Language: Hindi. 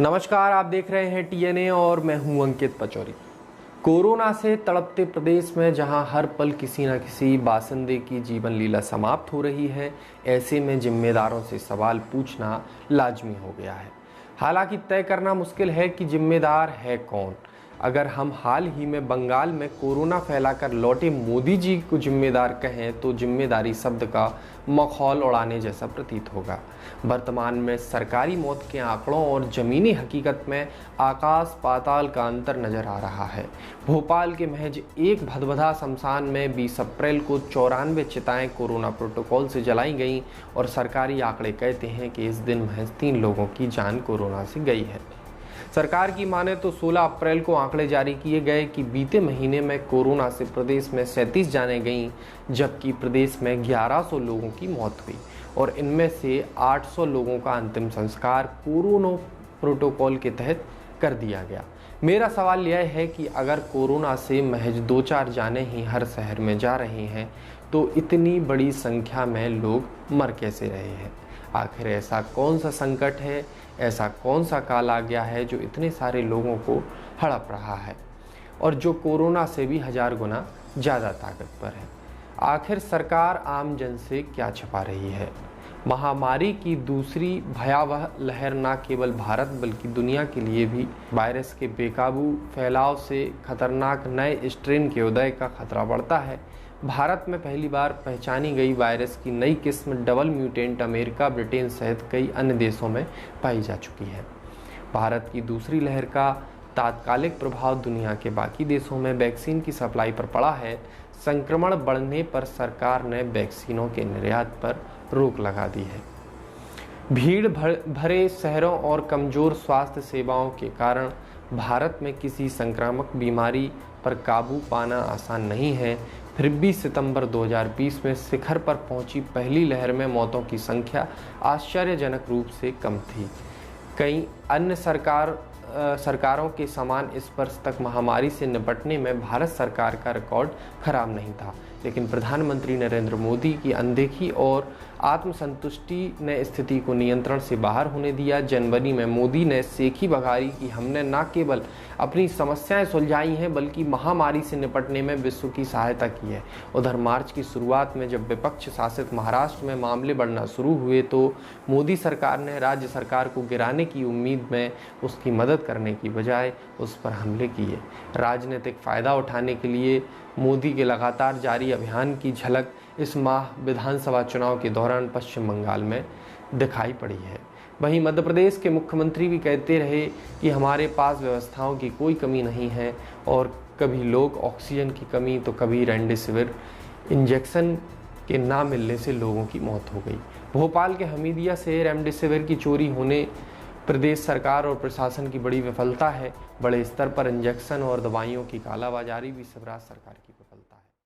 नमस्कार, आप देख रहे हैं टीएनए और मैं हूं अंकित पचौरी। कोरोना से तड़पते प्रदेश में जहां हर पल किसी न किसी बासिंदे की जीवन लीला समाप्त हो रही है, ऐसे में जिम्मेदारों से सवाल पूछना लाजमी हो गया है। हालांकि तय करना मुश्किल है कि जिम्मेदार है कौन। अगर हम हाल ही में बंगाल में कोरोना फैलाकर लौटे मोदी जी को जिम्मेदार कहें तो जिम्मेदारी शब्द का मखौल उड़ाने जैसा प्रतीत होगा। वर्तमान में सरकारी मौत के आंकड़ों और ज़मीनी हकीकत में आकाश पाताल का अंतर नजर आ रहा है। भोपाल के महज एक भदभदा शमशान में 20 अप्रैल को 94 चिताएं कोरोना प्रोटोकॉल से जलाई गईं और सरकारी आंकड़े कहते हैं कि इस दिन महज 3 लोगों की जान कोरोना से गई है। सरकार की माने तो 16 अप्रैल को आंकड़े जारी किए गए कि बीते महीने में कोरोना से प्रदेश में 37 जानें गईं, जबकि प्रदेश में 1100 लोगों की मौत हुई और इनमें से 800 लोगों का अंतिम संस्कार कोरोना प्रोटोकॉल के तहत कर दिया गया। मेरा सवाल यह है कि अगर कोरोना से महज 2-4 जानें ही हर शहर में जा रही हैं तो इतनी बड़ी संख्या में लोग मर कैसे रहे हैं? आखिर ऐसा कौन सा संकट है, ऐसा कौन सा काल आ गया है जो इतने सारे लोगों को हड़प रहा है और जो कोरोना से भी 1000 गुना ज़्यादा ताकतवर है? आखिर सरकार आम जन से क्या छिपा रही है? महामारी की दूसरी भयावह लहर न केवल भारत बल्कि दुनिया के लिए भी वायरस के बेकाबू फैलाव से खतरनाक नए स्ट्रेन के उदय का खतरा बढ़ता है। भारत में पहली बार पहचानी गई वायरस की नई किस्म डबल म्यूटेंट अमेरिका, ब्रिटेन सहित कई अन्य देशों में पाई जा चुकी है। भारत की दूसरी लहर का तात्कालिक प्रभाव दुनिया के बाकी देशों में वैक्सीन की सप्लाई पर पड़ा है। संक्रमण बढ़ने पर सरकार ने वैक्सीनों के निर्यात पर रोक लगा दी है। भीड़ भरे शहरों और कमज़ोर स्वास्थ्य सेवाओं के कारण भारत में किसी संक्रामक बीमारी पर काबू पाना आसान नहीं है। फिर भी सितंबर 2020 में शिखर पर पहुंची पहली लहर में मौतों की संख्या आश्चर्यजनक रूप से कम थी। कई अन्य सरकारों के समान इस वर्ष तक महामारी से निपटने में भारत सरकार का रिकॉर्ड खराब नहीं था, लेकिन प्रधानमंत्री नरेंद्र मोदी की अनदेखी और आत्मसंतुष्टि ने स्थिति को नियंत्रण से बाहर होने दिया। जनवरी में मोदी ने सेखी बघारी कि हमने न केवल अपनी समस्याएं सुलझाई हैं बल्कि महामारी से निपटने में विश्व की सहायता की है। उधर मार्च की शुरुआत में जब विपक्ष शासित महाराष्ट्र में मामले बढ़ना शुरू हुए तो मोदी सरकार ने राज्य सरकार को गिराने की उम्मीद में उसकी मदद करने की बजाय उस पर हमले किए। राजनीतिक फ़ायदा उठाने के लिए मोदी के लगातार जारी अभियान की झलक इस माह विधानसभा चुनाव के दौरान पश्चिम बंगाल में दिखाई पड़ी है। वहीं मध्य प्रदेश के मुख्यमंत्री भी कहते रहे कि हमारे पास व्यवस्थाओं की कोई कमी नहीं है और कभी लोग ऑक्सीजन की कमी तो कभी रेमडेसिविर इंजेक्शन के ना मिलने से लोगों की मौत हो गई। भोपाल के हमीदिया से रेमडेसिविर की चोरी होने प्रदेश सरकार और प्रशासन की बड़ी विफलता है। बड़े स्तर पर इंजेक्शन और दवाइयों की कालाबाजारी भी सब राज्य सरकार की